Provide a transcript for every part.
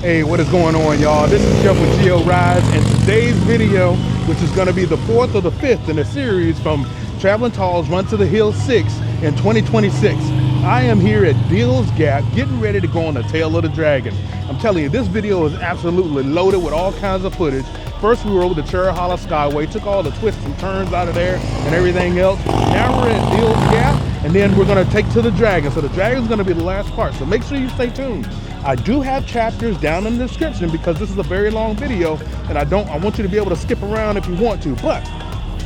Hey, what is going on, y'all? This is Jeff with Geo Rides, and today's video, which is going to be the 4th or the 5th in a series from Traveling Talls Run to the Hill 6 in 2026. I am here at Deals Gap getting ready to go on the tail of the dragon. I'm telling you, this video is absolutely loaded with all kinds of footage. First, we were over the Cherohala Skyway, took all the twists and turns out of there and everything else. Now we're at Deals Gap, and then we're going to take to the dragon. So the dragon's going to be the last part, so make sure you stay tuned. I do have chapters down in the description because this is a very long video, and I want you to be able to skip around if you want to, but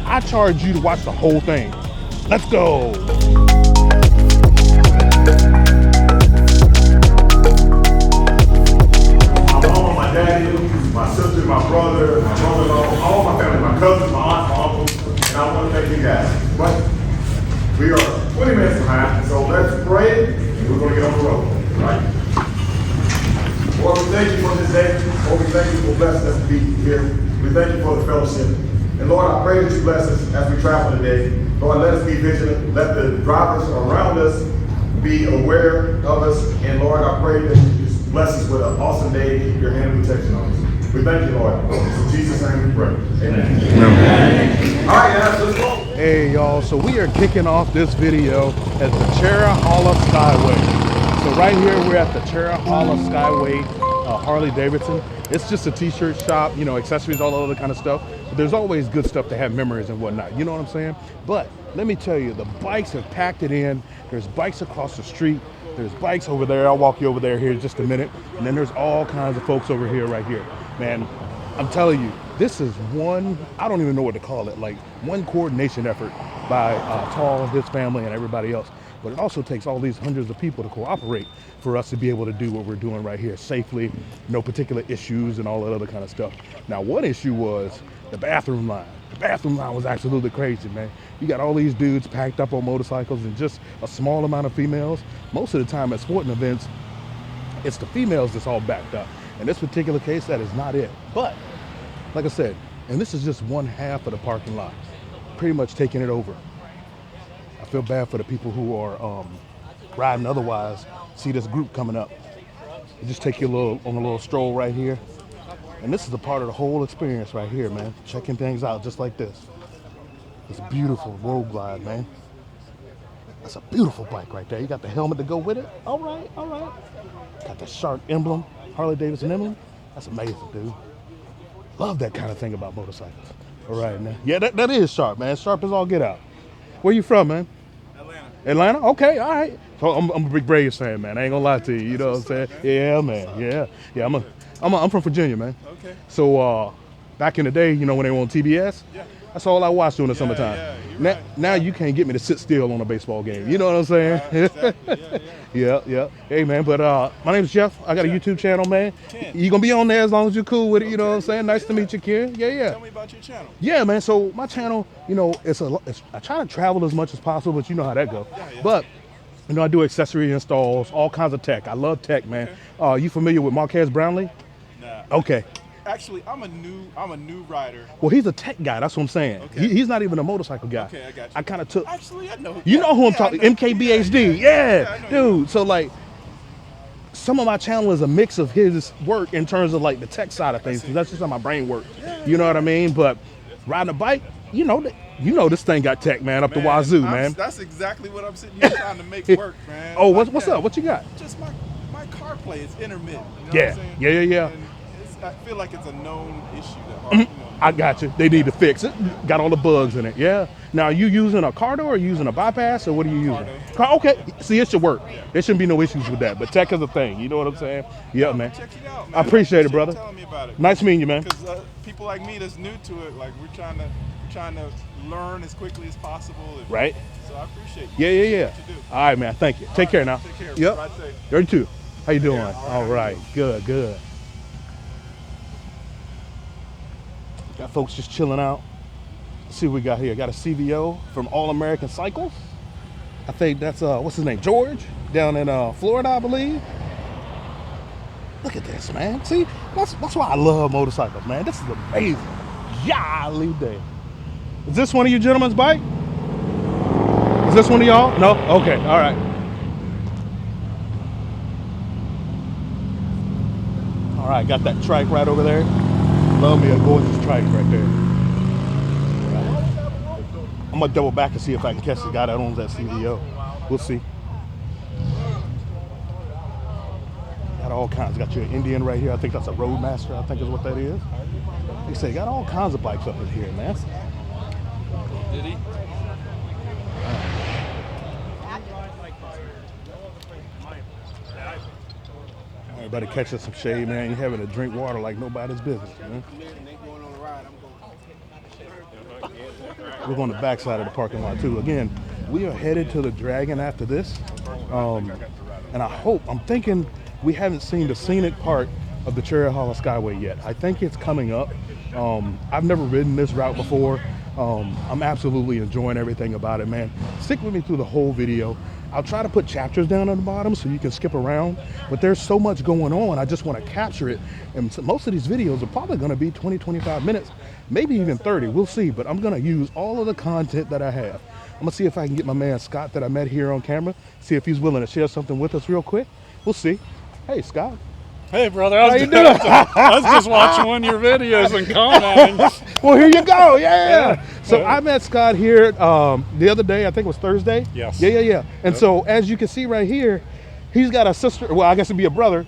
I charge you to watch the whole thing. Let's go. I'm home with my daddy, my sister, my brother, my brother-in-law, all my family, my cousins, my aunt, my uncle, and I want to thank you guys. But we are 20 minutes behind, so let's pray, and we're going to get on the road, right? Lord, we thank you for this day. Lord, we thank you for blessing us to be here. We thank you for the fellowship. And Lord, I pray that you bless us as we travel today. Lord, let us be vigilant. Let the drivers around us be aware of us. And Lord, I pray that you just bless us with an awesome day and keep your hand of protection on us. We thank you, Lord. In Jesus' name we pray. Amen. Amen. All right, guys, let's go. Hey, y'all, so we are kicking off this video at the Cherohala Skyway. So right here, we're at the Cherohala Skyway, Harley Davidson. It's just a t-shirt shop, you know, accessories, all other kind of stuff. But there's always good stuff to have memories and whatnot, you know what I'm saying? But let me tell you, the bikes have packed it in. There's bikes across the street. There's bikes over there. I'll walk you over there here in just a minute. And then there's all kinds of folks over here, right here. Man, I'm telling you, this is one, I don't even know what to call it, like one coordination effort by Tall, his family, and everybody else. But it also takes all these hundreds of people to cooperate for us to be able to do what we're doing right here safely, no particular issues and all that other kind of stuff. Now, one issue was the bathroom line. The bathroom line was absolutely crazy, man. You got all these dudes packed up on motorcycles and just a small amount of females. Most of the time at sporting events, it's the females that's all backed up. In this particular case, that is not it. But, like I said, and this is just one half of the parking lot, pretty much taking it over. I feel bad for the people who are riding otherwise, see this group coming up. You just take you on a little stroll right here. And this is a part of the whole experience right here, man. Checking things out just like this. It's a beautiful road glide, man. That's a beautiful bike right there. You got the helmet to go with it. All right, all right. Got the shark emblem, Harley Davidson emblem. That's amazing, dude. Love that kind of thing about motorcycles. All right, man. Yeah, that is sharp, man. Sharp as all get out. Where you from, man? Atlanta. Atlanta? Okay, all right. So I'm a big Braves fan, man. I ain't gonna lie to you. You know what I'm saying? Yeah, man. Yeah. I'm from Virginia, man. Okay. So back in the day, you know, when they were on TBS, Yeah. that's all I watched during the summertime. Yeah, Now you can't get me to sit still on a baseball game. You know what I'm saying? Exactly. Yeah. Hey, man, but my name's Jeff. I got a YouTube channel, man. Ken. You gonna be on there as long as you're cool with it. You know what I'm saying? Nice to meet you, Ken. Yeah. Tell me about your channel. Yeah, man. So my channel, you know, I try to travel as much as possible, but you know how that go. Yeah. But you know, I do accessory installs, all kinds of tech. I love tech, man. You familiar with Marquez Brownlee? Nah. Okay. Actually, I'm a new rider. Well, he's a tech guy. That's what I'm saying. Okay. He's not even a motorcycle guy. Okay, I got you. I kind of took. Actually, I know. You know who I'm talking? I know. MKBHD. Yeah, I know. Dude. So like, some of my channel is a mix of his work in terms of like the tech side of things. 'Cause that's just how my brain works. You know what I mean? But riding a bike, you know this thing got tech, man, up the wazoo, man. That's exactly what I'm sitting here trying to make work, man. Oh, Like, what's up? What you got? Just my car play is intermittent. You know Yeah. what I'm saying? Yeah. And I feel like it's a known issue that I got you. They need to fix it. Got all the bugs in it. Yeah. Now, are you using a car door or using a bypass or what are you using? Okay. See, it should work. There shouldn't be no issues with that. But tech is a thing. You know what I'm saying? Yeah, man. Check it out, man. I appreciate it, brother. Telling me about it. Nice meeting you, man. Because people like me that's new to it, like we're trying to learn as quickly as possible. Right. So I appreciate you. Yeah. What you do. All right, man. Thank you. Take care now. Take care. Yep. Ride safe. 32. How you doing? care. All right. Good. Got folks just chilling out. Let's see what we got here. Got a CVO from All American Cycles. I think that's what's his name? George, down in Florida, I believe. Look at this, man. See, that's why I love motorcycles, man. This is amazing. Golly day. Is this one of you gentlemen's bike? Is this one of y'all? No? Okay, all right. All right, got that trike right over there. Love me a gorgeous trike right there. I'm gonna double back and see if I can catch the guy that owns that CVO. We'll see. Got all kinds. Got your Indian right here. I think that's a Roadmaster. I think is what that is. They say got all kinds of bikes up in here, man. Did he? Everybody catching some shade, man. You're having to drink water like nobody's business, man. We're on the backside of the parking lot too. Again, we are headed to the Dragon after this, and I'm thinking we haven't seen the scenic part of the Cherohala Skyway yet. I think it's coming up. I've never ridden this route before. I'm absolutely enjoying everything about it, man. Stick with me through the whole video. I'll try to put chapters down on the bottom so you can skip around, but there's so much going on. I just want to capture it. And most of these videos are probably going to be 20, 25 minutes, maybe even 30. We'll see, but I'm going to use all of the content that I have. I'm going to see if I can get my man Scott that I met here on camera, see if he's willing to share something with us real quick. We'll see. Hey, Scott. Hey, brother. How you doing? I was just watching one of your videos and commenting. Well, here you go. Yeah. So I met Scott here the other day. I think it was Thursday. Yes. Yeah. And so as you can see right here, he's got a sister. Well, I guess it'd be a brother.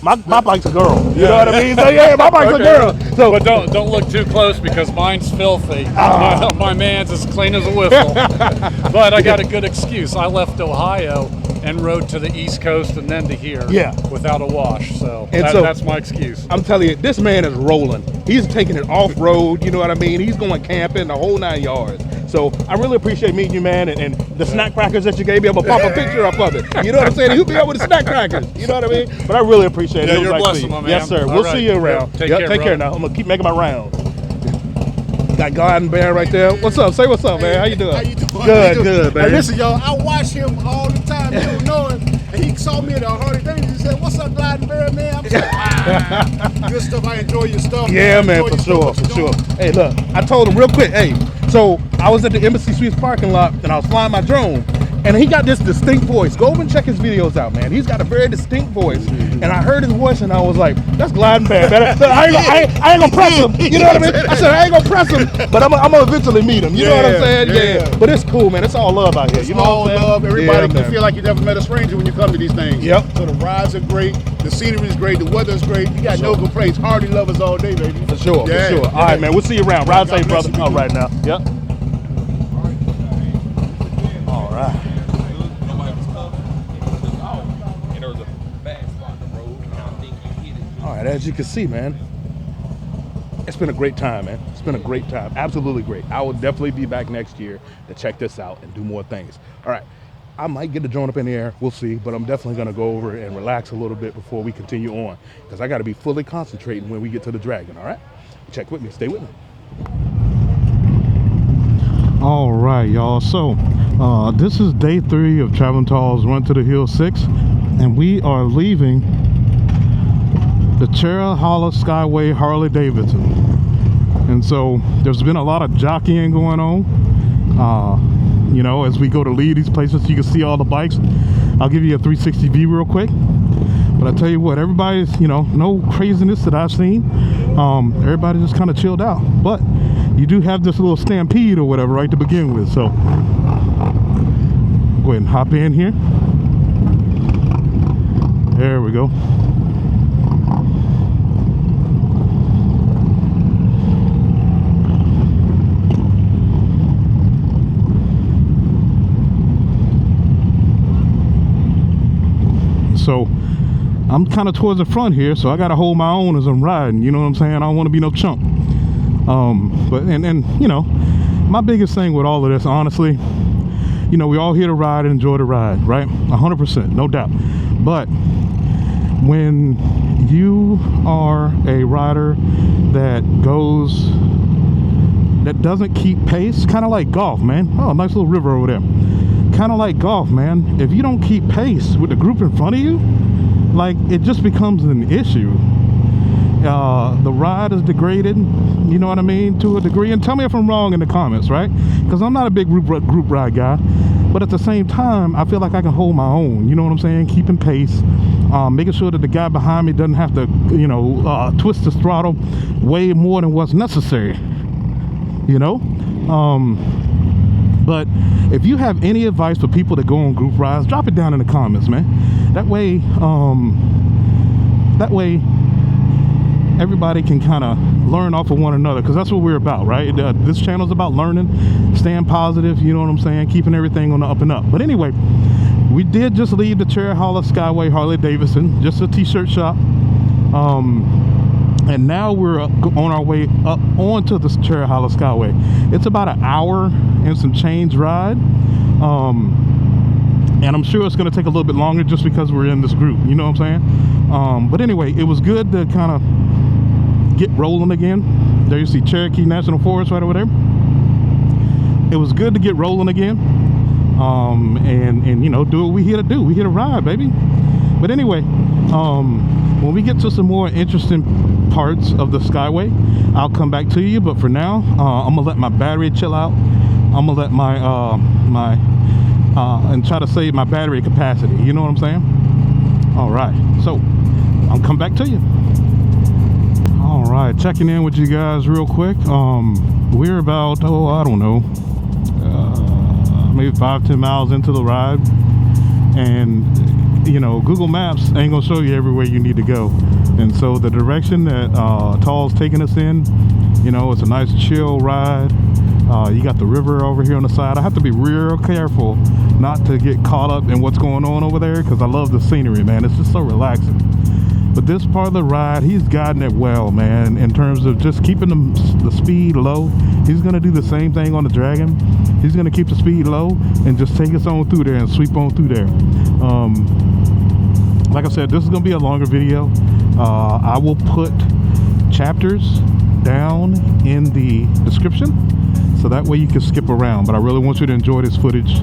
My bike's a girl. You know what I mean? So yeah, my bike's a girl. So, but don't look too close because mine's filthy. My man's as clean as a whistle. But I got a good excuse. I left Ohio and rode to the East Coast and then to here. Yeah. Without a wash. So that's my excuse. I'm telling you, this man is rolling. He's taking it off road. You know what I mean? He's going camping the whole 9 yards. So I really appreciate meeting you, man, and the snack crackers that you gave me. I'm gonna pop a picture up of it. You know what I'm saying? He'll be up with the snack crackers. You know what I mean? But I really appreciate it. Yeah, It was you're nice blessed, to see you. my man. Yes, sir. All We'll right. see you around. Take Take care now. I'm gonna keep making my rounds. Got Garden Bear right there. What's up? Say what's up, man. How you doing? How you doing? Good, man. Hey, listen, y'all, I watch him all the time. You don't know him. And he saw me at the Harley Davidson and said, "What's up, Gliding Bear, man?" I'm like, wow. Good stuff. I enjoy your stuff. Yeah, man, I for enjoy your sure. stuff. Hey, look, I told him real quick, hey, so I was at the Embassy Suites parking lot and I was flying my drone, and he got this distinct voice. Go over and check his videos out, man. He's got a very distinct voice. And I heard his voice and I was like, that's Gliding Bear, man. I ain't gonna press him. You know what I mean? I said, I ain't gonna press him, but I'm gonna eventually meet him. You know what I'm saying? Yeah. But it's cool, man. It's all love out here. You know All what I'm saying? love. Everybody Yeah, can man. feel like you never met a stranger when you come to these things. Yep. So the rides are great. The scenery is great. The weather's great. You got no complaints. Harley lovers all day, baby. For sure, Yeah. for sure. All right, man. We'll see you around. Ride God safe, bless brother. you. All right now. Yep. All right. All right, as you can see, man, it's been a great time, man. It's been a great time. Absolutely great. I will definitely be back next year to check this out and do more things. All right. I might get the drone up in the air. We'll see. But I'm definitely going to go over and relax a little bit before we continue on, because I got to be fully concentrating when we get to the Dragon. All right. Check with me. Stay with me. All right, y'all. So this is day 3 of Travental's Run to the Hill 6, and we are leaving the Cherohala Skyway Harley Davidson. And so there's been a lot of jockeying going on. You know, as we go to leave these places, you can see all the bikes. I'll give you a 360 view real quick. But I tell you what, everybody's, you know, no craziness that I've seen. Everybody just kind of chilled out. But you do have this little stampede or whatever right to begin with. So go ahead and hop in here. There we go. So I'm kind of towards the front here, so I got to hold my own as I'm riding. You know what I'm saying? I don't want to be no chump. But you know, my biggest thing with all of this, honestly, you know, we all here to ride and enjoy the ride, right? 100%, no doubt. But when you are a rider that doesn't keep pace, kind of like golf, man. Oh, nice little river over there. Kind of like golf, man. If you don't keep pace with the group in front of you, like, it just becomes an issue. The ride is degraded, you know what I mean, to a degree. And tell me if I'm wrong in the comments, right? Because I'm not a big group ride guy, but at the same time, I feel like I can hold my own. You know what I'm saying? Keeping pace, making sure that the guy behind me doesn't have to, you know, twist his throttle way more than what's necessary, you know. But if you have any advice for people that go on group rides, drop it down in the comments, man. That way everybody can kind of learn off of one another, because that's what we're about, right? This channel is about learning, staying positive, you know what I'm saying, keeping everything on the up and up. But anyway, we did just leave the Cherohala Skyway Harley Davidson, just a t-shirt shop, and now we're on our way up onto the Cherohala Skyway. It's about an hour and some change ride, and I'm sure it's going to take a little bit longer just because we're in this group, you know what I'm saying. But anyway, it was good to kind of get rolling again. There you see Cherokee National Forest right over there. It was good to get rolling again, and you know, do what we here to do. We here to ride, baby. But anyway, when we get to some more interesting parts of the Skyway, I'll come back to you. But for now, I'm gonna let my battery chill out. I'm gonna let my and try to save my battery capacity, you know what I'm saying. All right, so I'll come back to you. All right, checking in with you guys real quick. We're about, I don't know, maybe 5-10 miles into the ride, and you know, Google Maps ain't gonna show you everywhere you need to go. And so the direction that Tall's taking us in, you know, it's a nice chill ride. You got the river over here on the side. I have to be real careful not to get caught up in what's going on over there, because I love the scenery, man. It's just so relaxing. But this part of the ride, he's guiding it well, man, in terms of just keeping the speed low. He's gonna do the same thing on the Dragon. He's gonna keep the speed low and just take us on through there and sweep on through there. Like I said, this is gonna be a longer video. I will put chapters down in the description, so that way you can skip around. But I really want you to enjoy this footage,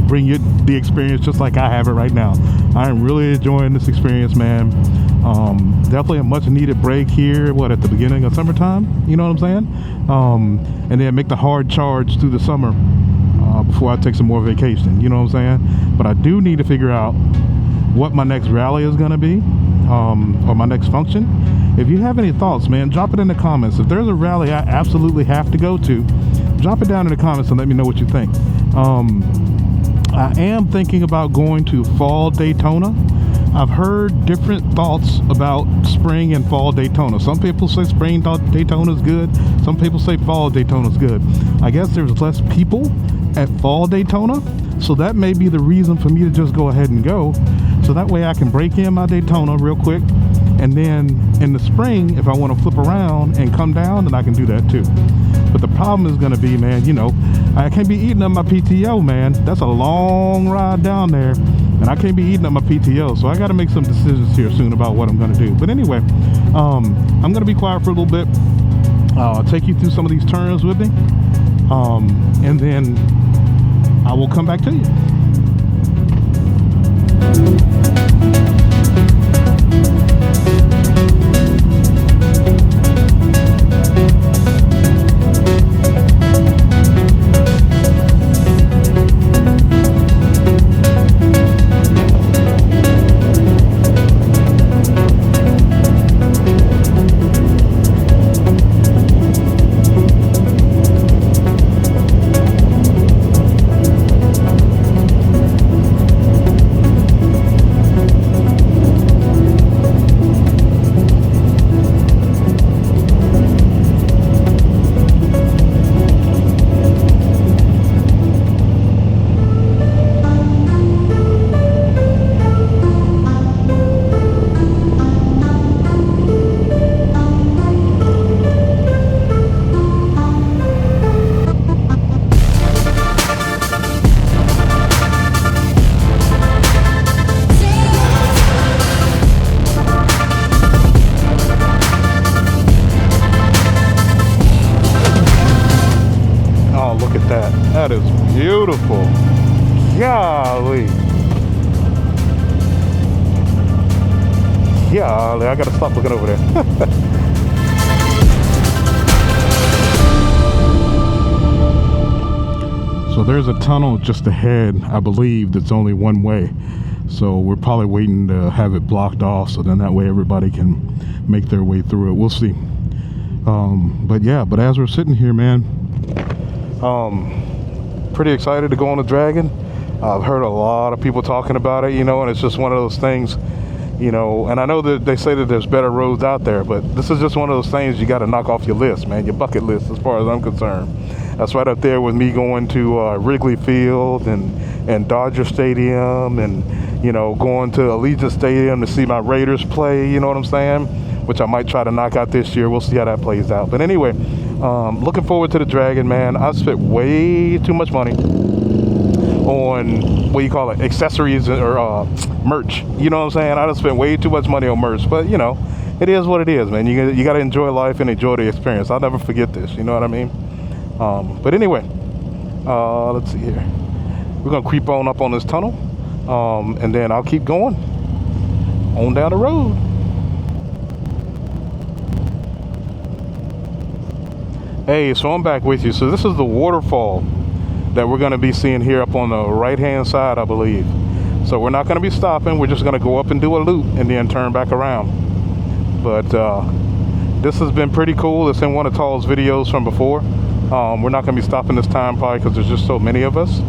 bring you the experience just like I have it right now. I am really enjoying this experience, man. Definitely a much needed break here, at the beginning of summertime, you know what I'm saying? And then make the hard charge through the summer before I take some more vacation, you know what I'm saying? But I do need to figure out what my next rally is going to be, or my next function. If you have any thoughts, man, drop it in the comments. If there's a rally I absolutely have to go to, drop it down in the comments and let me know what you think. I am thinking about going to fall Daytona. I've heard different thoughts about spring and fall Daytona. Some people say spring Daytona is good. Some people say fall Daytona is good. I guess there's less people at fall Daytona, so that may be the reason for me to just go ahead and go. So that way I can break in my Daytona real quick, and then in the spring, if I want to flip around and come down, then I can do that too. But the problem is going to be, man, you know, I can't be eating up my PTO, man. That's a long ride down there, and I can't be eating up my PTO. So I got to make some decisions here soon about what I'm going to do. But anyway, I'm going to be quiet for a little bit. I'll take you through some of these turns with me, and then I will come back to you. That is beautiful. Golly. Golly, I gotta stop looking over there. So there's a tunnel just ahead, I believe, that's only one way. So we're probably waiting to have it blocked off, so then that way everybody can make their way through it. We'll see. But yeah, but as we're sitting here, man, pretty excited to go on the Dragon. I've heard a lot of people talking about it, you know, and it's just one of those things, you know, and I know that they say that there's better roads out there, but this is just one of those things you got to knock off your list, man, your bucket list, as far as I'm concerned. That's right up there with me going to Wrigley Field and Dodger Stadium, and, you know, going to Allegiant Stadium to see my Raiders play, you know what I'm saying, which I might try to knock out this year. We'll see how that plays out. But anyway, looking forward to the Dragon, man. I spent way too much money on, what do you call it, accessories or merch, you know what I'm saying? I just spent way too much money on merch, but you know, it is what it is, man. You got to enjoy life and enjoy the experience. I'll never forget this, you know what I mean? But anyway, let's see here. We're gonna creep on up on this tunnel, and then I'll keep going on down the road. Hey, so I'm back with you. So this is the waterfall that we're going to be seeing here up on the right hand side, I believe. So we're not going to be stopping. We're just going to go up and do a loop and then turn back around. But this has been pretty cool. It's in one of Tall's videos from before. We're not going to be stopping this time probably because there's just so many of us.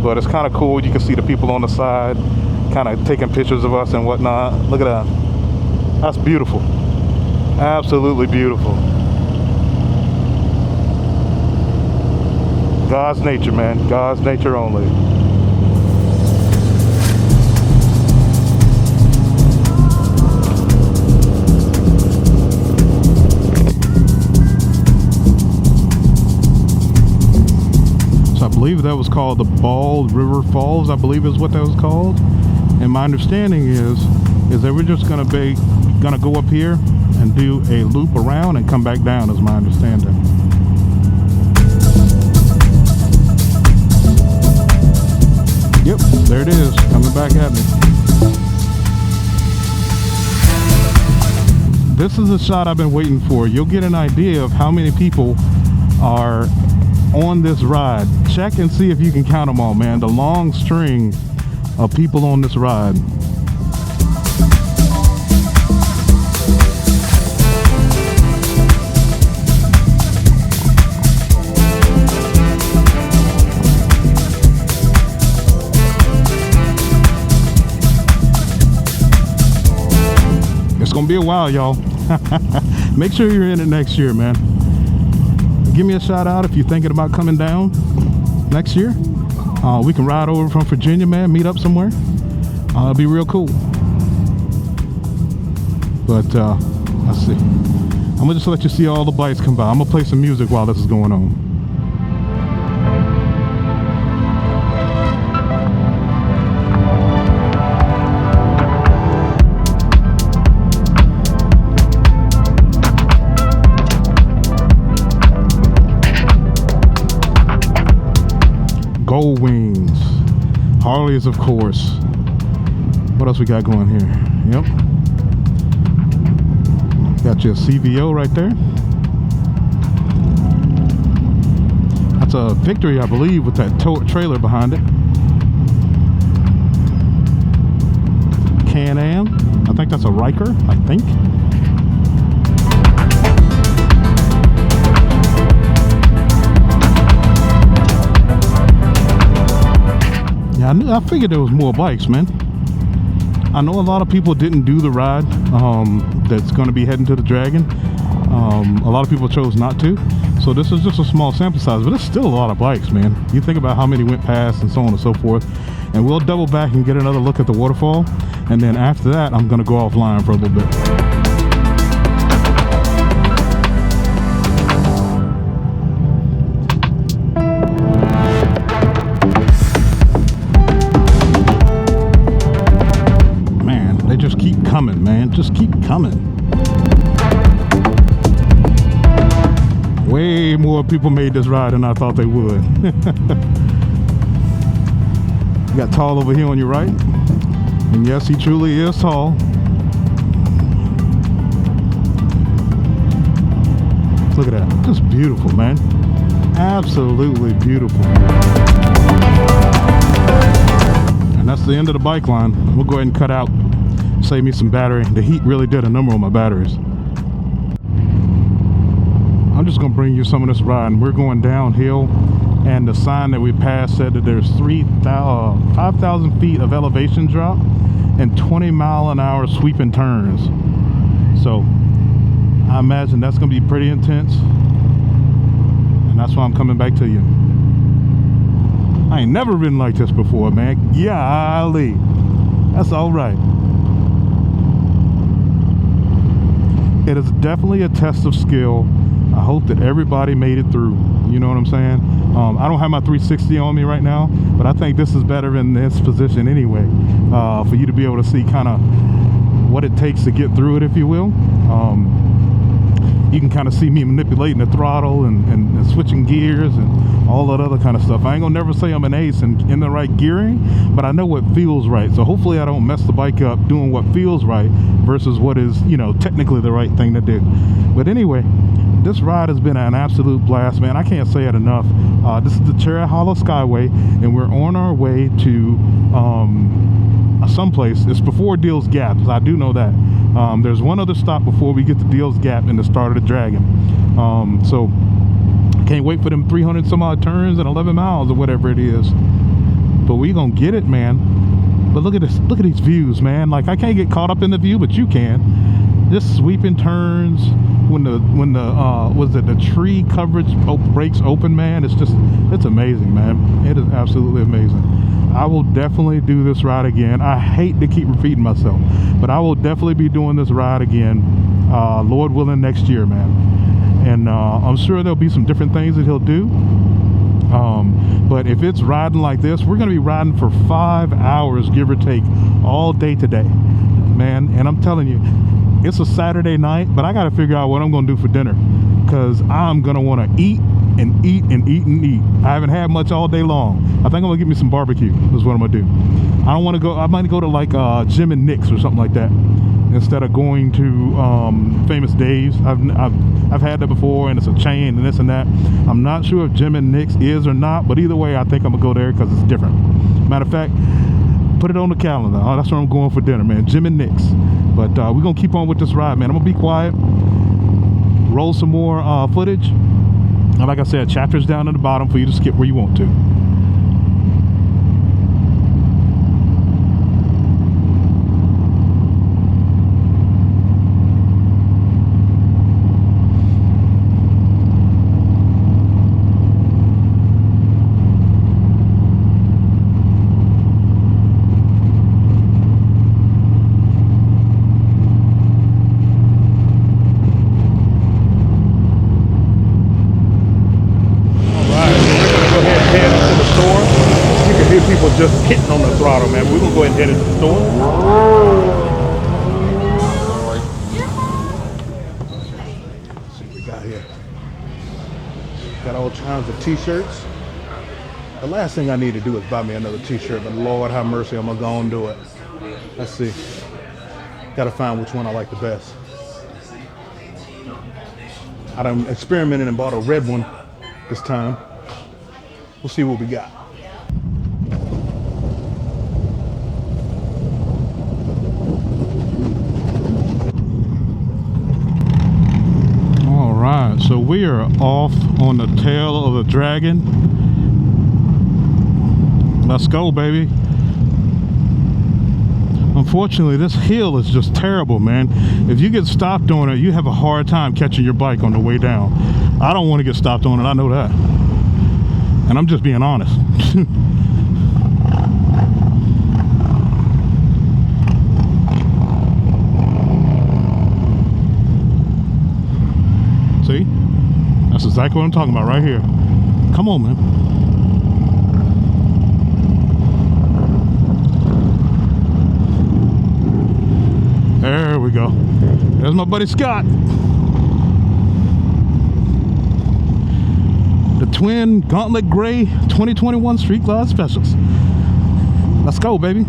But it's kind of cool. You can see the people on the side kind of taking pictures of us and whatnot. Look at that. That's beautiful. Absolutely beautiful. God's nature, man. God's nature only. So I believe that was called the Bald River Falls, I believe is what that was called. And my understanding is that we're just gonna go up here and do a loop around and come back down, is my understanding. Yep, there it is, coming back at me. This is a shot I've been waiting for. You'll get an idea of how many people are on this ride. Check and see if you can count them all, man. The long string of people on this ride. It's gonna be a while, y'all. Make sure you're in it next year, man. Give me a shout out if you're thinking about coming down next year. We can ride over from Virginia, man, meet up somewhere. It'll be real cool. But let's see. I'm gonna just let you see all the bikes come by. I'm gonna play some music while this is going on. Gold Wings, Harleys, of course. What else we got going here? Yep, got your CVO right there. That's a Victory, I believe, with that trailer behind it. Can-Am, I think that's a Riker, I think. I figured there was more bikes, man. I know a lot of people didn't do the ride that's going to be heading to the Dragon. A lot of people chose not to. So this is just a small sample size, but it's still a lot of bikes, man. You think about how many went past and so on and so forth. And we'll double back and get another look at the waterfall. And then after that, I'm going to go offline for a little bit. Coming, man, just keep coming. Way more people made this ride than I thought they would. You got Tall over here on your right, and yes, he truly is tall. Look at that, just beautiful, man. Absolutely beautiful. And that's the end of the bike line. We'll go ahead and cut out, save me some battery. The heat really did a number on my batteries. I'm just gonna bring you some of this ride. And we're going downhill, and the sign that we passed said that there's 5,000 feet of elevation drop and 20-mile-an-hour sweeping turns. So I imagine that's gonna be pretty intense, and that's why I'm coming back to you. I ain't never ridden like this before, man. Golly, that's all right. It is definitely a test of skill. I hope that everybody made it through. You know what I'm saying? I don't have my 360 on me right now, but I think this is better in this position anyway, for you to be able to see kind of what it takes to get through it, if you will. You can kind of see me manipulating the throttle and switching gears and all that other kind of stuff. I ain't gonna never say I'm an ace in the right gearing, but I know what feels right. So hopefully I don't mess the bike up doing what feels right versus what is, you know, technically the right thing to do. But anyway, this ride has been an absolute blast, man. I can't say it enough. This is the Cherohala Skyway, and we're on our way to someplace. It's before Deals Gap, I do know that. There's one other stop before we get to Deals Gap in the start of the Dragon. So can't wait for them 300 some odd turns and 11 miles or whatever it is. But we gonna get it, man. But look at this, look at these views, man. Like, I can't get caught up in the view, but you can. Just sweeping turns when the tree coverage breaks open, man. It's amazing, man. It is absolutely amazing. I will definitely do this ride again. I hate to keep repeating myself, but I will definitely be doing this ride again, Lord willing, next year, man. And I'm sure there'll be some different things that he'll do. But if it's riding like this, we're going to be riding for 5 hours, give or take, all day today, man. And I'm telling you, it's a Saturday night, but I got to figure out what I'm going to do for dinner, because I'm going to want to eat and eat and eat and eat. I haven't had much all day long. I think I'm going to get me some barbecue is what I'm going to do. I don't want to go, I might go to like Jim and Nick's or something like that, instead of going to Famous Dave's. I've had that before, and it's a chain and this and that. I'm not sure if Jim and Nick's is or not, but either way, I think I'm gonna go there because it's different. Matter of fact, put it on the calendar. Oh, that's where I'm going for dinner, man. Jim and Nick's. But we're gonna keep on with this ride, man. I'm gonna be quiet, roll some more footage, and like I said, chapters down at the bottom for you to skip where you want to. Just hitting on the throttle, man. We're gonna go ahead and head into the store. Let's see what we got here. Got all kinds of t-shirts. The last thing I need to do is buy me another t-shirt, but Lord have mercy, I'm gonna go and do it. Let's see. Gotta find which one I like the best. I done experimented and bought a red one this time. We'll see what we got. So we are off on the tail of the Dragon. Let's go, baby. Unfortunately, this hill is just terrible, man. If you get stopped on it, you have a hard time catching your bike on the way down. I don't want to get stopped on it, I know that. And I'm just being honest. See? That's exactly what I'm talking about right here. Come on, man. There we go. There's my buddy Scott. The twin Gauntlet Gray 2021 Street Glide Specials. Let's go, baby.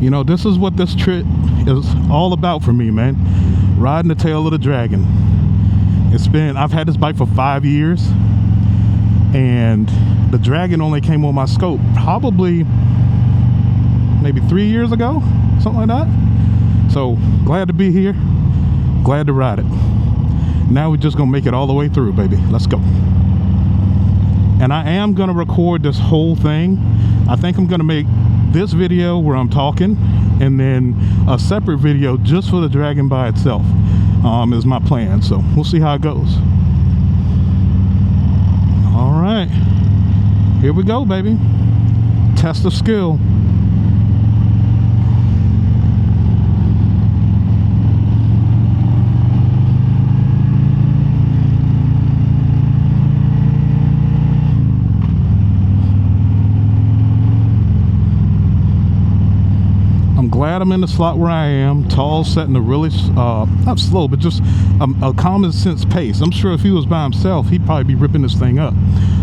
You know, this is what this trip is all about for me, man. Riding the tail of the Dragon. I've had this bike for 5 years, and the Dragon only came on my scope probably maybe 3 years ago, something like that. So glad to be here, glad to ride it. Now we're just gonna make it all the way through, baby. Let's go. And I am gonna record this whole thing. I think I'm gonna make this video where I'm talking, and then a separate video just for the Dragon by itself is my plan. So we'll see how it goes. All right, here we go, baby. Test of skill. Glad I'm in the slot where I am. Tall setting a really not slow, but just a common sense pace. I'm sure if he was by himself, he'd probably be ripping this thing up.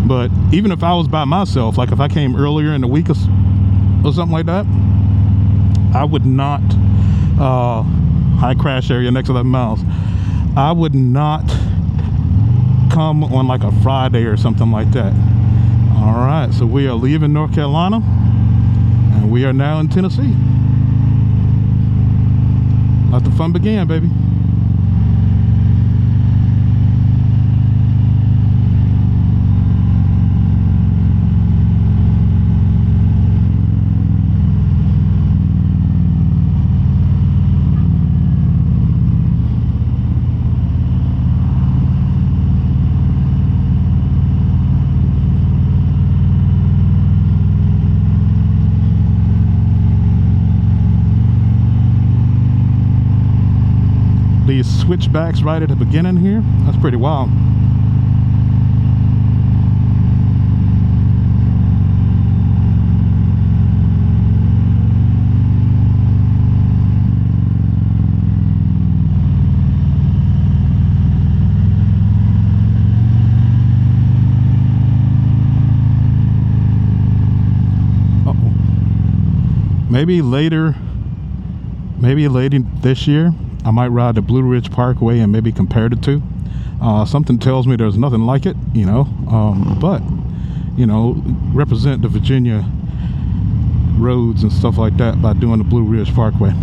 But even if I was by myself, like if I came earlier in the week or something like that, I would not high crash area next 11 miles. I would not come on like a Friday or something like that. All right, so we are leaving North Carolina and we are now in Tennessee. Let the fun begin, baby. These switchbacks right at the beginning here, that's pretty wild. Maybe later this year I might ride the Blue Ridge Parkway and maybe compare the two. Something tells me there's nothing like it, you know, but you know, represent the Virginia roads and stuff like that by doing the Blue Ridge Parkway.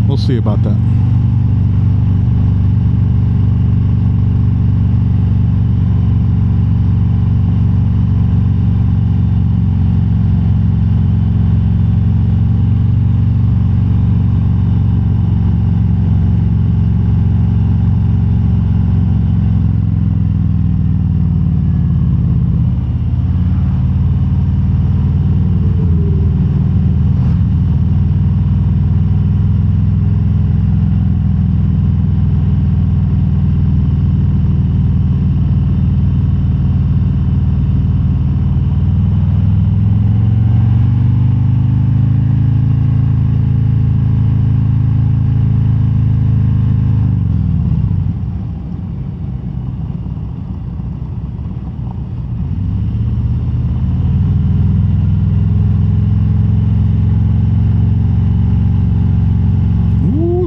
We'll see about that.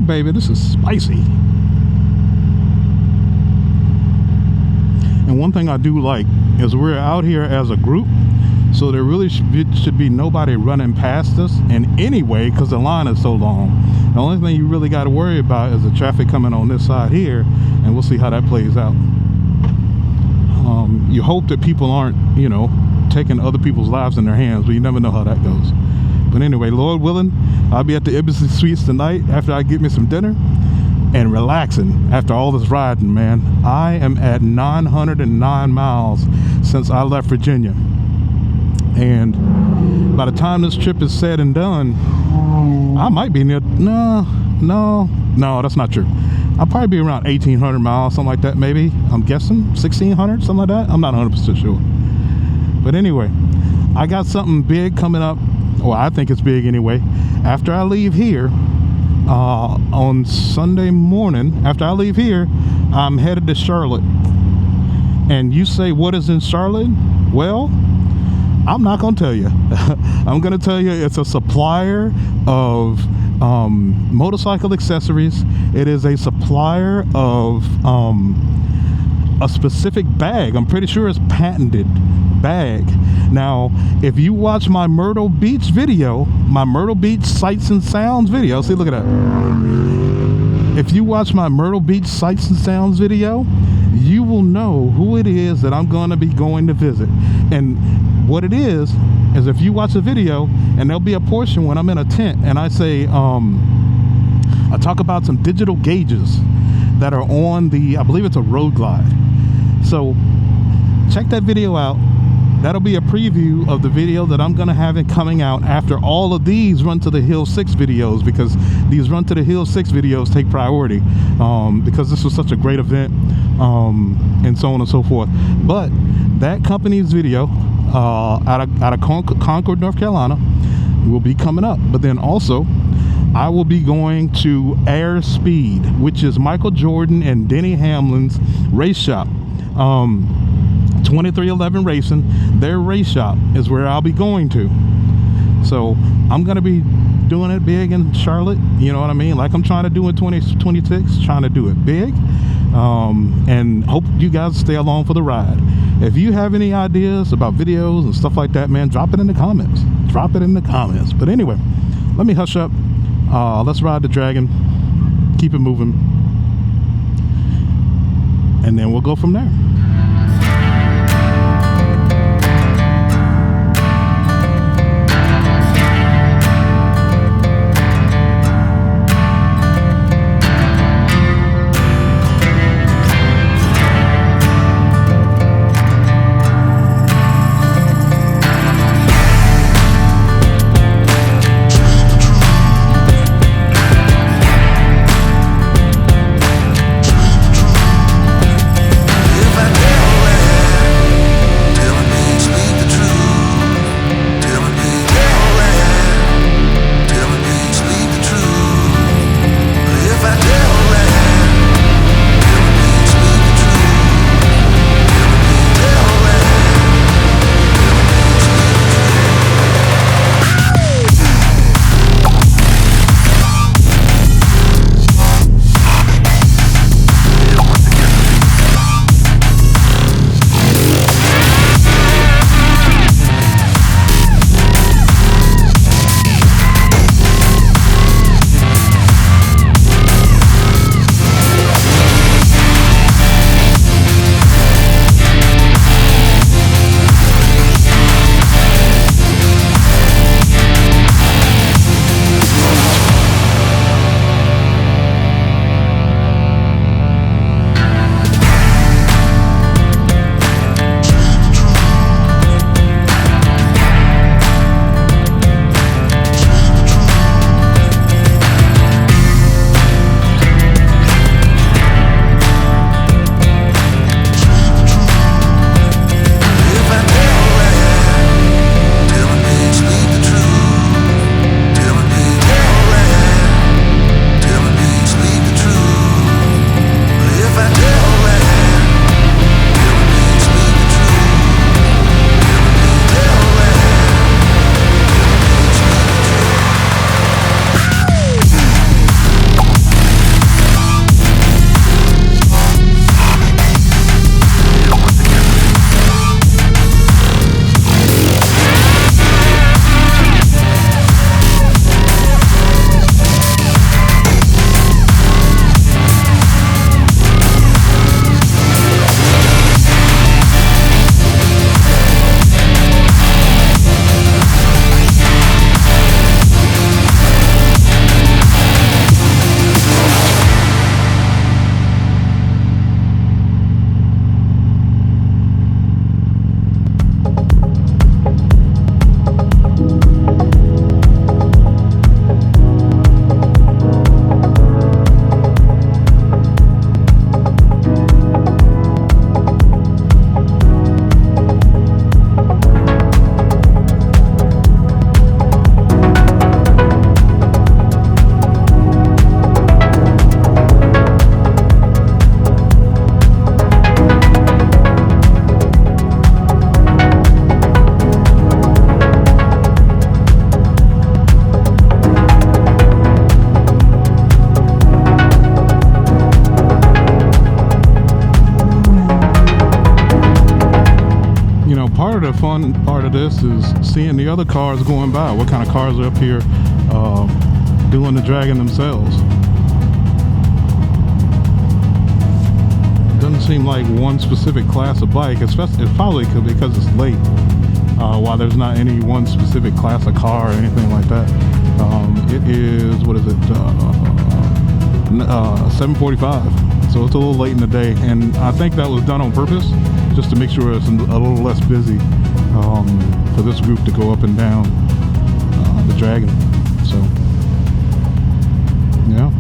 Baby, this is spicy. And one thing I do like is we're out here as a group, so there really should be nobody running past us in any way because the line is so long. The only thing you really got to worry about is the traffic coming on this side here, and we'll see how that plays out. You hope that people aren't, you know, taking other people's lives in their hands, but you never know how that goes. But anyway, Lord willing, I'll be at the Embassy Suites tonight after I get me some dinner and relaxing after all this riding, man. I am at 909 miles since I left Virginia. And by the time this trip is said and done, I might be near, no, that's not true. I'll probably be around 1,800 miles, something like that, maybe. I'm guessing 1,600, something like that. I'm not 100% sure. But anyway, I got something big coming up. Well, I think it's big anyway. After I leave here on Sunday morning, after I leave here, I'm headed to Charlotte. And you say, what is in Charlotte? Well, I'm not going to tell you. I'm going to tell you it's a supplier of motorcycle accessories. It is a supplier of a specific bag. I'm pretty sure it's patented bag. Now, if you watch my Myrtle Beach video, my Myrtle Beach Sights and Sounds video, see, look at that. If you watch my Myrtle Beach Sights and Sounds video, you will know who it is that I'm going to be going to visit. And what it is if you watch the video, and there'll be a portion when I'm in a tent and I say, I talk about some digital gauges that are on the, I believe it's a road glide. So check that video out. That'll be a preview of the video that I'm gonna have it coming out after all of these Run to the Hill 6 videos, because these Run to the Hill 6 videos take priority, because this was such a great event, and so on and so forth. But that company's video out of Concord, North Carolina, will be coming up. But then also, I will be going to Airspeed, which is Michael Jordan and Denny Hamlin's race shop. 2311 Racing, their race shop is where I'll be going to. So I'm gonna be doing it big in Charlotte, you know what I mean, like I'm trying to do in 2026, trying to do it big, and hope you guys stay along for the ride. If you have any ideas about videos and stuff like that, man, drop it in the comments. But anyway, let me hush up. Let's ride the dragon, keep it moving, and then we'll go from there. If I fun part of this is seeing the other cars going by. What kind of cars are up here doing the dragging themselves? Doesn't seem like one specific class of bike, especially it's probably because it's late. While there's not any one specific class of car or anything like that. It is, what is it, 7:45, so it's a little late in the day, and I think that was done on purpose, just to make sure it's a little less busy for this group to go up and down the Dragon. So, yeah.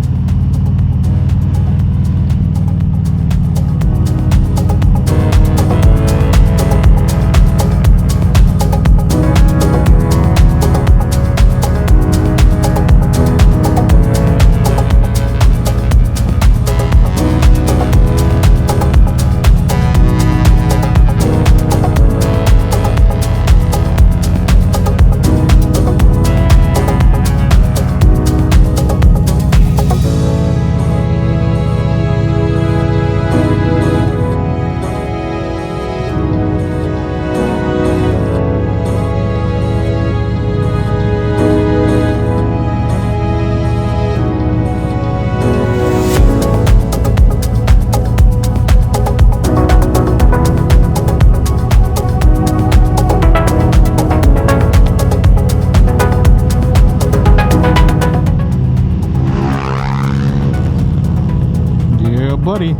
Buddy.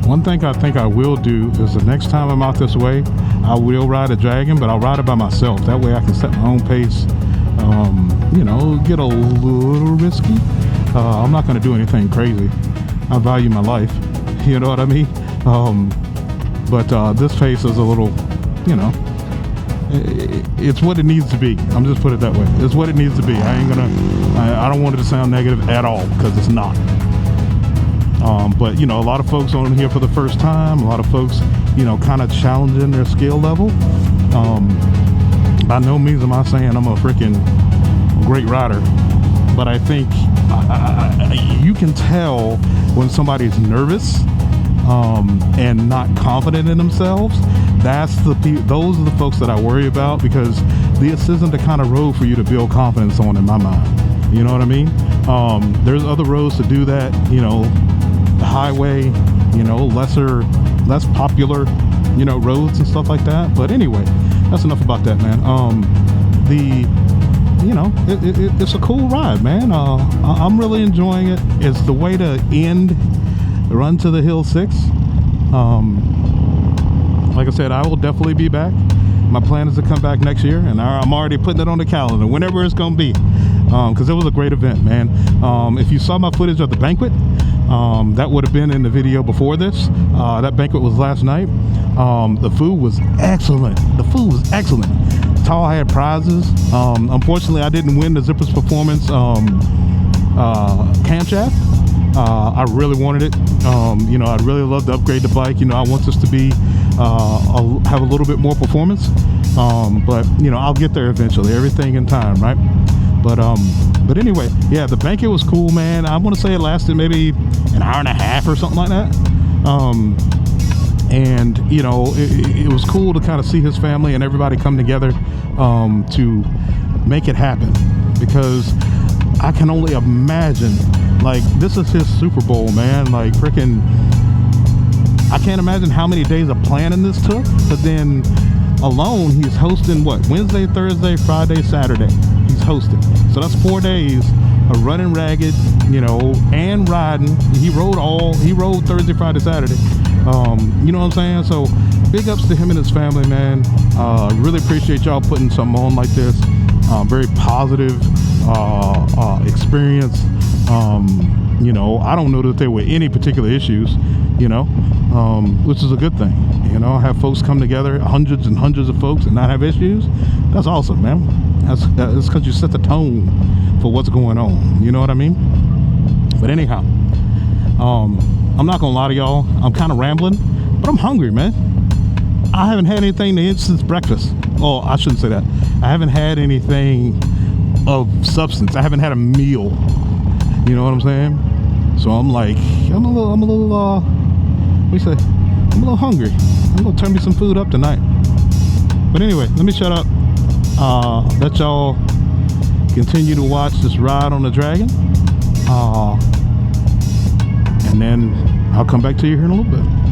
One thing I think I will do is the next time I'm out this way, I will ride a Dragon, but I'll ride it by myself. That way I can set my own pace, you know, get a little risky. I'm not going to do anything crazy. I value my life, you know what I mean? But this pace is a little, you know, it's what it needs to be. I'm just put it that way. It's what it needs to be. I don't want it to sound negative at all, because it's not. But you know, a lot of folks on here for the first time, a lot of folks, you know, kind of challenging their skill level. By no means am I saying I'm a freaking great rider, but I think you can tell when somebody's nervous and not confident in themselves. Those are the folks that I worry about, because this isn't the kind of road for you to build confidence on, in my mind. You know what I mean? There's other roads to do that, you know, the highway, you know, less popular, you know, roads and stuff like that. But anyway, that's enough about that, man. You know, it's a cool ride, man. I'm really enjoying it. It's the way to end Run to the Hill 6. Like I said, I will definitely be back. My plan is to come back next year, and I'm already putting it on the calendar, whenever it's going to be, because it was a great event, man. If you saw my footage of the banquet, that would have been in the video before this. That banquet was last night. The food was excellent. Tall had prizes. Unfortunately, I didn't win the Zippers Performance camshaft. I really wanted it. You know, I'd really love to upgrade the bike. You know, I want this to be have a little bit more performance, but you know, I'll get there eventually. Everything in time, right? But anyway, yeah, the banquet was cool, man. I want to say it lasted maybe an hour and a half or something like that. And you know, it was cool to kind of see his family and everybody come together to make it happen, because I can only imagine, like, this is his Super Bowl, man. Like, freaking, I can't imagine how many days of planning this took. But then alone, he's hosting what, Wednesday, Thursday, Friday, Saturday. He's hosting, so that's 4 days of running ragged, you know, and riding. He rode Thursday, Friday, Saturday. You know what I'm saying? So big ups to him and his family, man. Really appreciate y'all putting something on like this. Very positive experience. You know, I don't know that there were any particular issues, you know, which is a good thing. You know, have folks come together, hundreds and hundreds of folks, and not have issues. That's awesome, man. That's because you set the tone for what's going on. You know what I mean? But anyhow, I'm not gonna lie to y'all. I'm kind of rambling, but I'm hungry, man. I haven't had anything to eat since breakfast. Oh, I shouldn't say that. I haven't had anything of substance. I haven't had a meal. You know what I'm saying? So I'm like, I'm a little we say, I'm a little hungry. I'm gonna turn me some food up tonight. But anyway, let me shut up. Let y'all continue to watch this ride on the Dragon. And then I'll come back to you here in a little bit.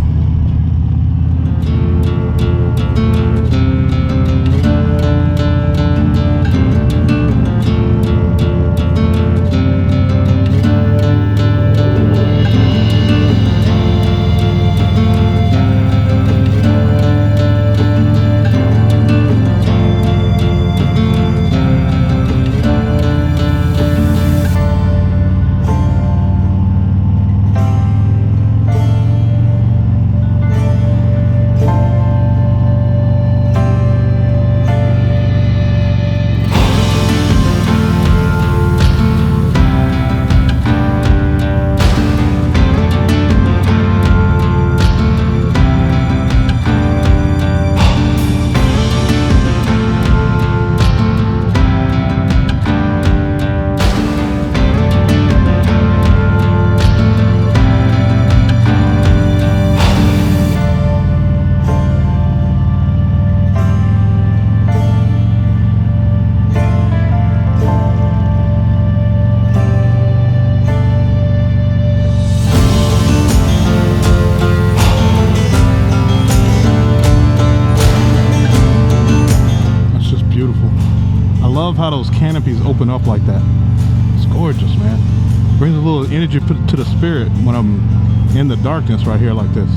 How those canopies open up like that. It's gorgeous, man. Brings a little energy to the spirit when I'm in the darkness right here like this.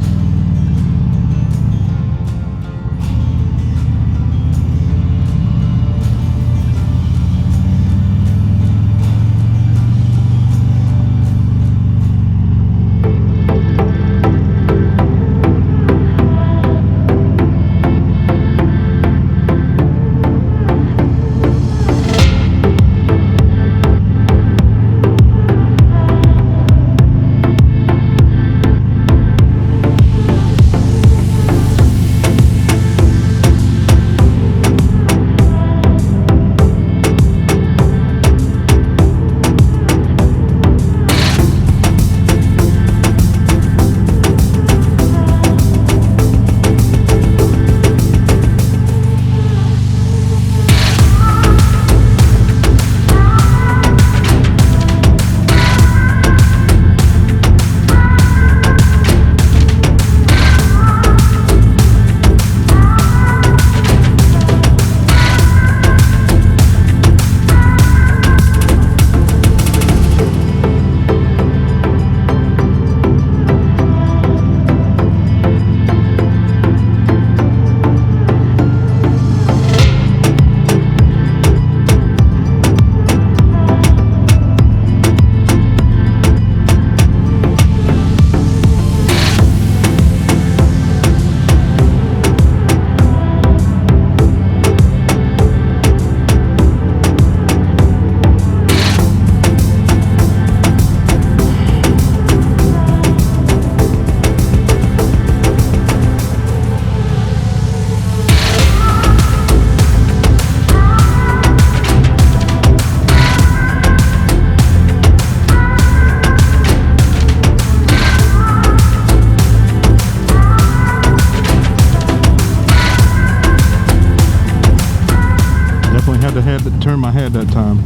Had to turn my head that time.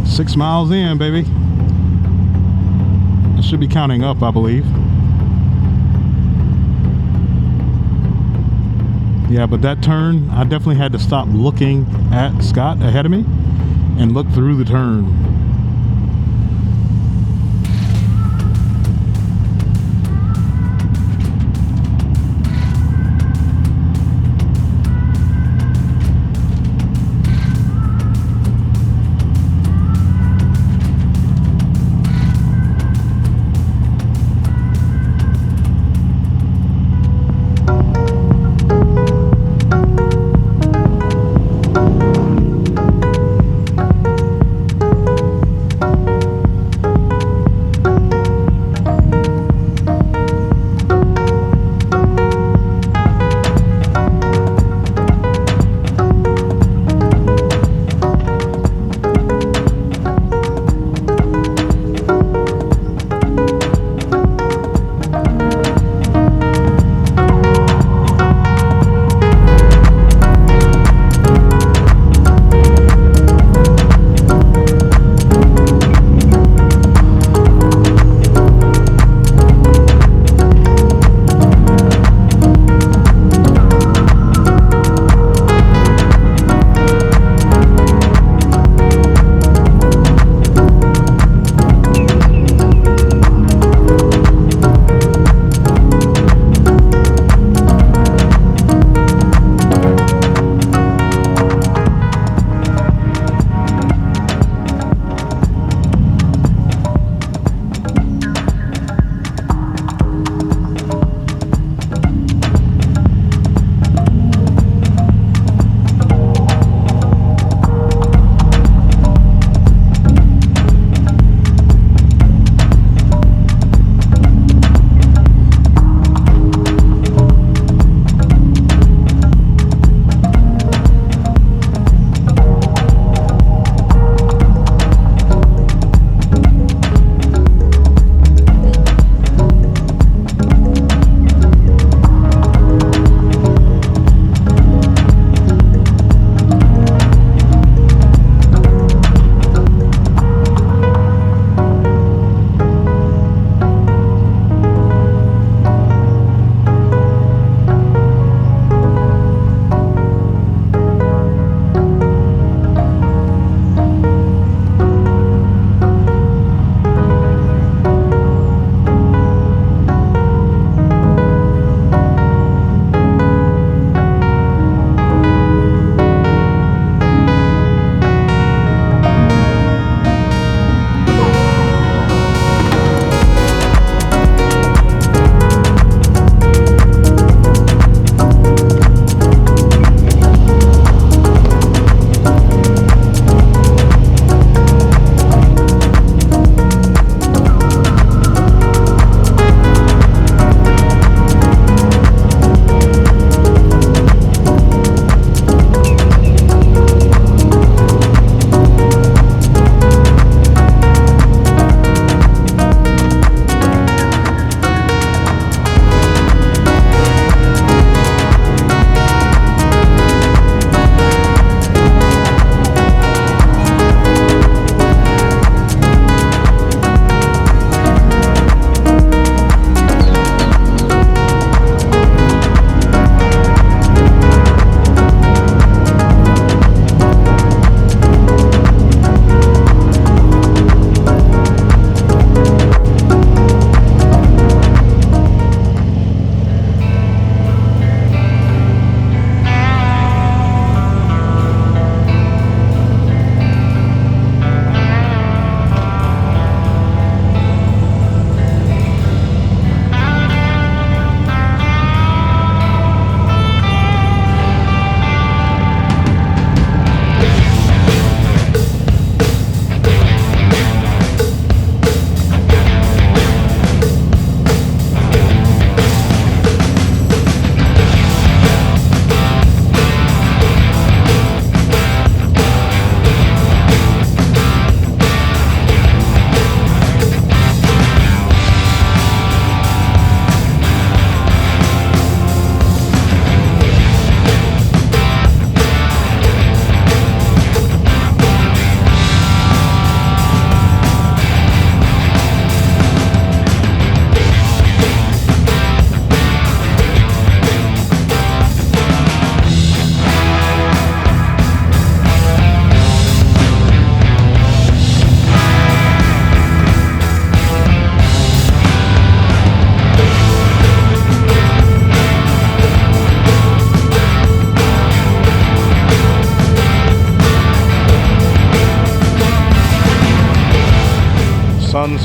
6 miles in, baby. I should be counting up, I believe. Yeah, but that turn, I definitely had to stop looking at Scott ahead of me and look through the turn.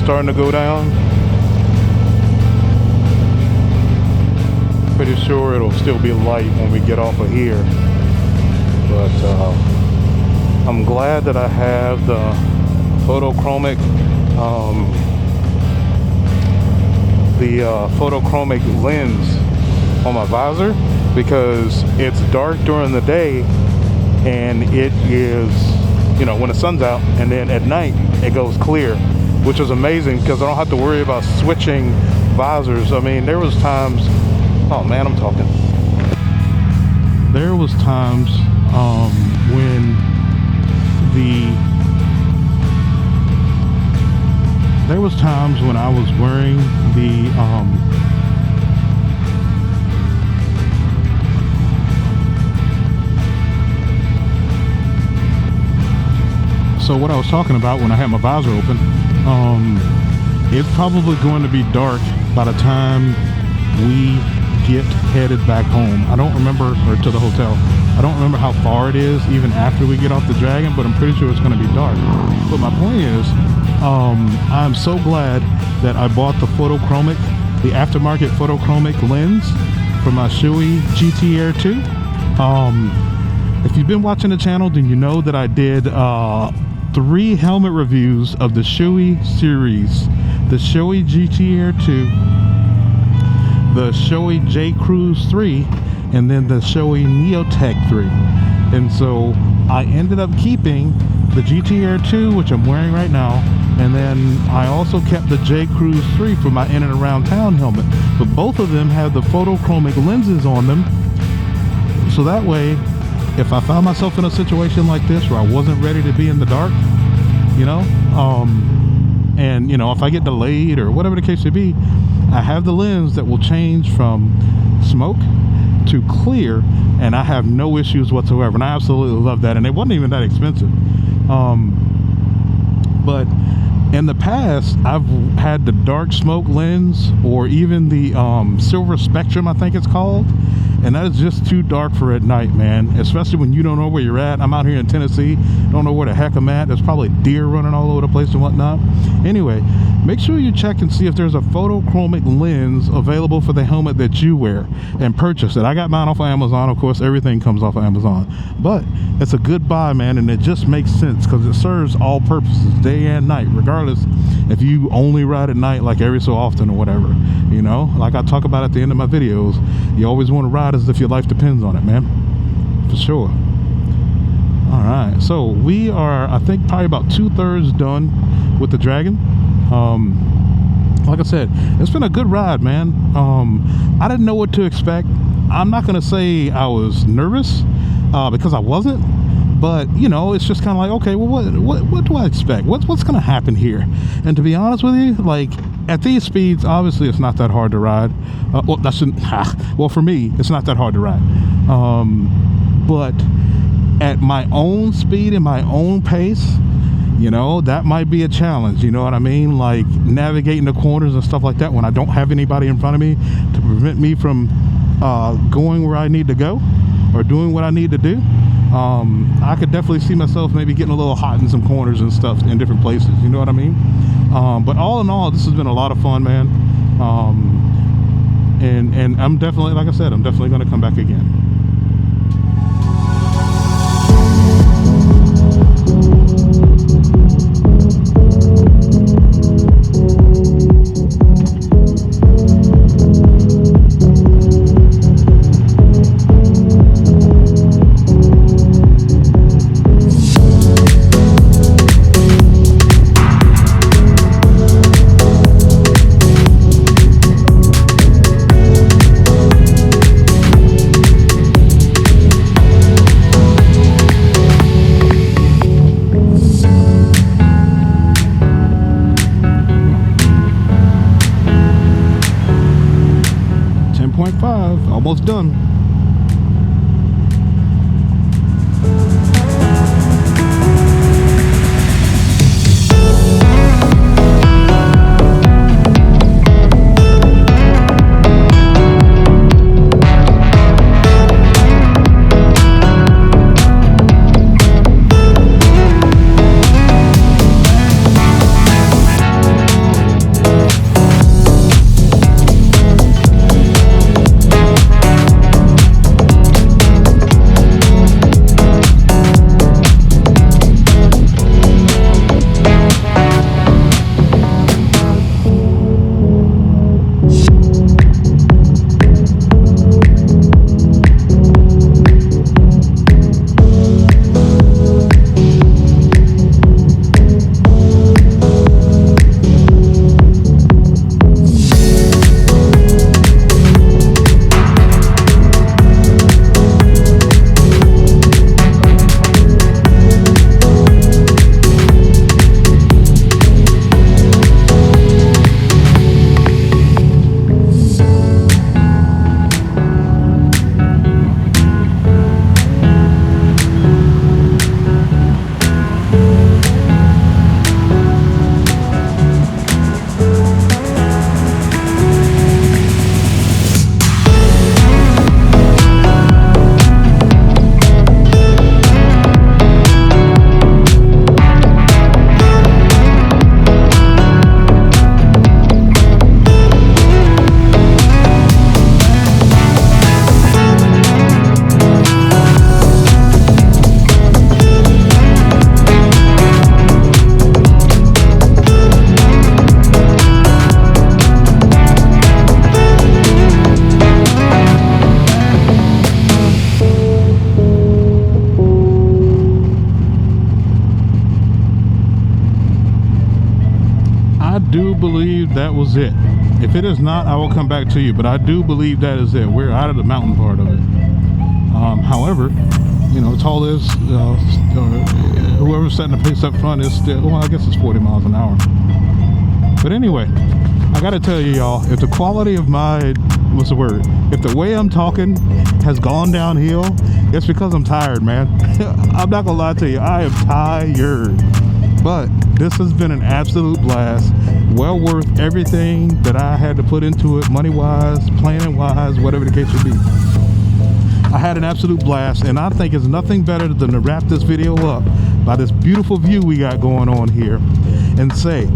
starting to go down. Pretty sure it'll still be light when we get off of here. But I'm glad that I have the photochromic photochromic lens on my visor, because it's dark during the day and it is, you know, when the sun's out, and then at night it goes clear, which is amazing because I don't have to worry about switching visors. I mean, there was times, oh man, I'm talking. There was times when I was wearing the so what I was talking about when I had my visor open, it's probably going to be dark by the time we get headed back home. I don't remember, or to the hotel. I don't remember how far it is even after we get off the Dragon, but I'm pretty sure it's going to be dark. But my point is, I'm so glad that I bought the photochromic, the aftermarket photochromic lens for my Shoei GT Air 2. If you've been watching the channel, then you know that I did 3 helmet reviews of the Shoei series, the Shoei GT Air 2, the Shoei J Cruise 3, and then the Shoei Neotech 3. And so I ended up keeping the GT Air 2, which I'm wearing right now, and then I also kept the J Cruise 3 for my in and around town helmet. But both of them have the photochromic lenses on them, so that way if I found myself in a situation like this where I wasn't ready to be in the dark, you know, and you know, if I get delayed or whatever the case may be, I have the lens that will change from smoke to clear, and I have no issues whatsoever, and I absolutely love that. And it wasn't even that expensive. But in the past, I've had the dark smoke lens, or even the silver spectrum, I think it's called, and that is just too dark for at night, man, especially when you don't know where you're at. I'm out here in Tennessee, don't know where the heck I'm at. There's probably deer running all over the place and whatnot. Anyway, make sure you check and see if there's a photochromic lens available for the helmet that you wear, and purchase it. I got mine off of Amazon. Of course, everything comes off of Amazon, but it's a good buy, man, and it just makes sense because it serves all purposes, day and night, regardless if you only ride at night, like every so often or whatever. You know, like I talk about at the end of my videos, you always want to ride as if your life depends on it, man, for sure. All right, so we are, I think, probably about 2/3 done with the Dragon. Like I said, it's been a good ride, man. I didn't know what to expect. I'm not gonna say I was nervous, because I wasn't, but you know, it's just kind of like, okay, well, what do I expect? What's gonna happen here? And to be honest with you, like, at these speeds, obviously it's not that hard to ride. Well, well, for me, it's not that hard to ride. But at my own speed and my own pace, you know, that might be a challenge, you know what I mean? Like navigating the corners and stuff like that when I don't have anybody in front of me to prevent me from going where I need to go or doing what I need to do. I could definitely see myself maybe getting a little hot in some corners and stuff in different places, you know what I mean? But all in all, this has been a lot of fun, man. And I'm definitely, like I said, I'm definitely going to come back again. Almost done. that was it. If it is not, I will come back to you, but I do believe that is it. We're out of the mountain part of it. However, you know, it's all is, whoever's setting the pace up front is still, well, I guess it's 40 miles an hour. But anyway, I gotta tell you, y'all, if the quality of my, what's the word? If the way I'm talking has gone downhill, it's because I'm tired, man. I'm not gonna lie to you, I am tired. But this has been an absolute blast. Well worth everything that I had to put into it, money-wise, planning-wise, whatever the case would be. I had an absolute blast, and I think it's nothing better than to wrap this video up by this beautiful view we got going on here and say,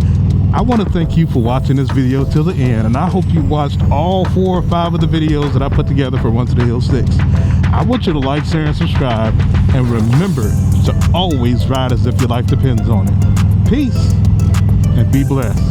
I want to thank you for watching this video till the end, and I hope you watched all 4 or 5 of the videos that I put together for Run to the Hill 6. I want you to like, share, and subscribe, and remember to always ride as if your life depends on it. Peace, and be blessed.